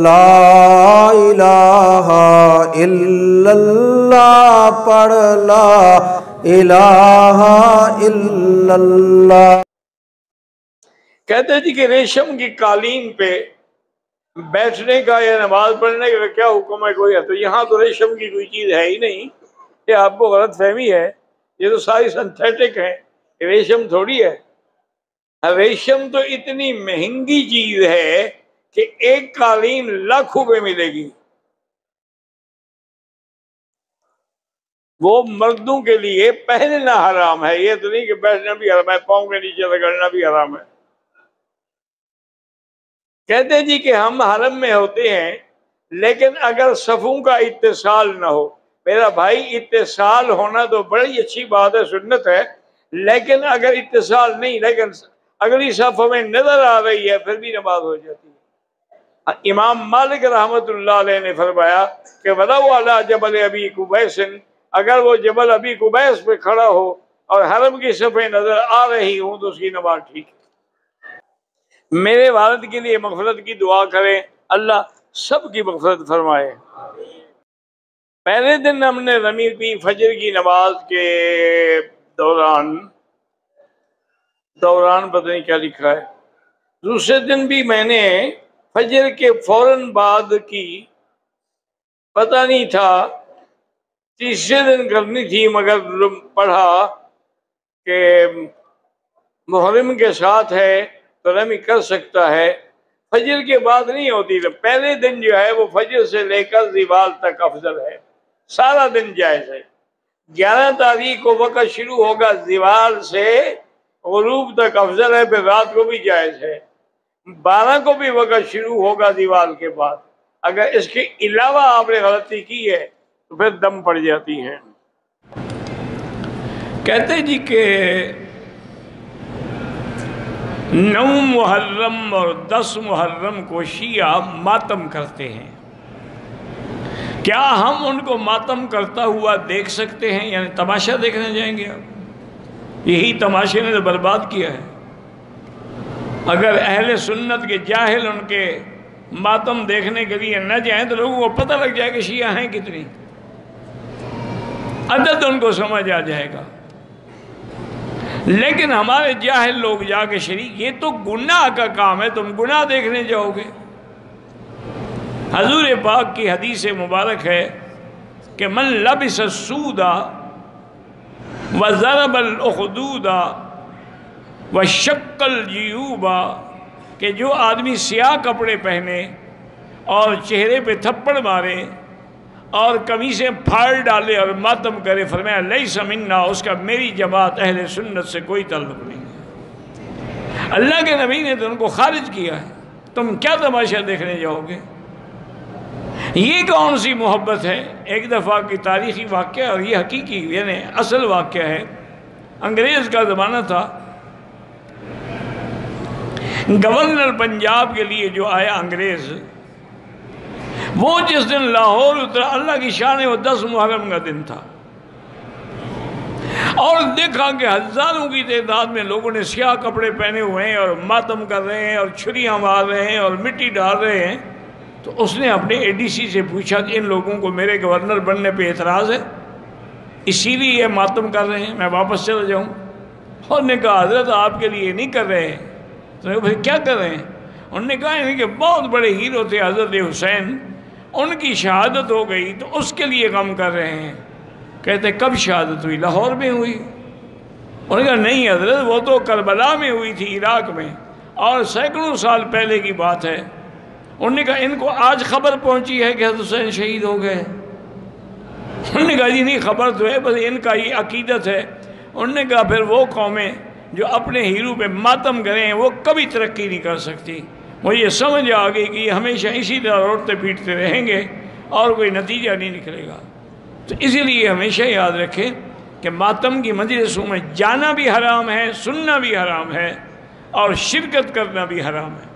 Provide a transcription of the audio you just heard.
لا الہ الا اللہ پڑھ لا الہ الا اللہ۔ کہتے جی کہ ریشم کی قالین پہ بیٹھنے کا یا نماز پڑھنے کا کیا حکم ہے کوئی ہے؟ تو یہاں تو ریشم کی کوئی چیز ہے ہی نہیں، یہ آپ کو غلط فہمی ہے، یہ تو ساری سنتھیٹک ہے، ریشم تھوڑی ہے۔ ریشم تو اتنی مہنگی چیز ہے کہ ایک قالین لاکھوں پہ ملے گی، وہ مردوں کے لیے پہننا حرام ہے، یہ تو نہیں کہ بیٹھنا بھی حرام ہے، پاؤں کے نیچے رگڑنا بھی حرام ہے۔ کہتے جی کہ ہم حرم میں ہوتے ہیں لیکن اگر صفوں کا اتصال نہ ہو، میرا بھائی اتصال ہونا تو بڑی اچھی بات ہے، سنت ہے، لیکن اگر اتصال نہیں، لیکن اگلی صف ہمیں نظر آ رہی ہے پھر بھی نماز ہو جاتی ہے۔ امام مالک رحمت اللہ علیہ نے فرمایا کہ وَلَوْ عَلَىٰ جَبَلِ أَبِي قُبَيْسٍ، اگر وہ جبل ابی قبیس پہ کھڑا ہو اور حرم کی صفیں نظر آ رہی ہوں تو اس کی نماز ٹھیک ہے۔ میرے والد کے لیے مغفرت کی دعا کریں، اللہ سب کی مغفرت فرمائے۔ پہلے دن ہم نے رمی پی فجر کی نماز کے دوران پتہ نہیں کیا لکھا ہے، دوسرے دن بھی میں نے فجر کے فوراً بعد کی پتہ نہیں تھا، تیسرے دن کرنی تھی مگر پڑھا کہ محرم کے ساتھ ہے تو رمی کر سکتا ہے، فجر کے بعد نہیں ہوتی، پہلے دن جو ہے وہ فجر سے لے کر زوال تک افضل ہے، سارا دن جائز ہے۔ 11 تاریخ کو وقت شروع ہوگا زوال سے غروب تک افضل ہے، پھر رات کو بھی جائز ہے۔ 12 کو بھی وقت شروع ہوگا زوال کے بعد، اگر اس کے علاوہ آپ نے غلطی کی ہے تو پھر دم پڑ جاتی ہے۔ کہتے جی کہ 9 محرم اور 10 محرم کو شیعہ ماتم کرتے ہیں، کیا ہم ان کو ماتم کرتا ہوا دیکھ سکتے ہیں؟ یعنی تماشا دیکھنے جائیں گے؟ آپ یہی تماشے نے تو برباد کیا ہے۔ اگر اہل سنت کے جاہل ان کے ماتم دیکھنے کے لیے نہ جائیں تو لوگوں کو پتہ لگ جائے کہ شیعہ ہیں کتنی، عدد ان کو سمجھ آ جائے گا۔ لیکن ہمارے جاہل لوگ جا کے شریک، یہ تو گناہ کا کام ہے، تم گناہ دیکھنے جاؤ گے۔ حضور پاک کی حدیث مبارک ہے کہ من لبس السود وضرب الاخدود وشق الجیوب، کہ جو آدمی سیاہ کپڑے پہنے اور چہرے پہ تھپڑ مارے اور قمیصیں پھاڑ ڈالے اور ماتم کرے، فرمایا لیس منا، اس کا میری جماعت اہل سنت سے کوئی تعلق نہیں ہے۔ اللہ کے نبی نے تو ان کو خارج کیا ہے، تم کیا تماشا دیکھنے جاؤ گے؟ یہ کون سی محبت ہے؟ ایک دفعہ کی تاریخی واقعہ، اور یہ حقیقی یعنی اصل واقعہ ہے۔ انگریز کا زمانہ تھا، گورنر پنجاب کے لیے جو آیا انگریز، وہ جس دن لاہور اترا، اللہ کی شان ہے، وہ 10 محرم کا دن تھا، اور دیکھا کہ ہزاروں کی تعداد میں لوگوں نے سیاہ کپڑے پہنے ہوئے ہیں اور ماتم کر رہے ہیں اور چھریاں مار رہے ہیں اور مٹی ڈال رہے ہیں۔ تو اس نے اپنے اے ڈی سی سے پوچھا کہ ان لوگوں کو میرے گورنر بننے پہ اعتراض ہے، اسی لیے یہ ماتم کر رہے ہیں، میں واپس چلا جاؤں؟ اور نے کہا حضرت آپ کے لیے نہیں کر رہے ہیں۔ تو پھر کیا کر رہے ہیں؟ انہوں نے کہا کہ بہت بڑے ہیرو تھے حضرت حسین، ان کی شہادت ہو گئی تو اس کے لیے غم کر رہے ہیں۔ کہتے کب شہادت ہوئی؟ لاہور میں ہوئی؟ انہوں نے کہا نہیں حضرت، وہ تو کربلا میں ہوئی تھی، عراق میں، اور سینکڑوں سال پہلے کی بات ہے۔ انہوں نے کہا ان کو آج خبر پہنچی ہے کہ حضرت حسین شہید ہو گئے؟ انہوں نے کہا جی نہیں، خبر تو ہے، بس ان کا یہ عقیدت ہے۔ انہوں نے کہا پھر وہ قومیں جو اپنے ہیرو پہ ماتم کریں وہ کبھی ترقی نہیں کر سکتی۔ مجھے یہ سمجھ آ گئی کہ یہ ہمیشہ اسی طرح روٹتے پیٹتے رہیں گے اور کوئی نتیجہ نہیں نکلے گا۔ تو اسی لیے ہمیشہ یاد رکھیں کہ ماتم کی مجلسوں میں جانا بھی حرام ہے، سننا بھی حرام ہے، اور شرکت کرنا بھی حرام ہے۔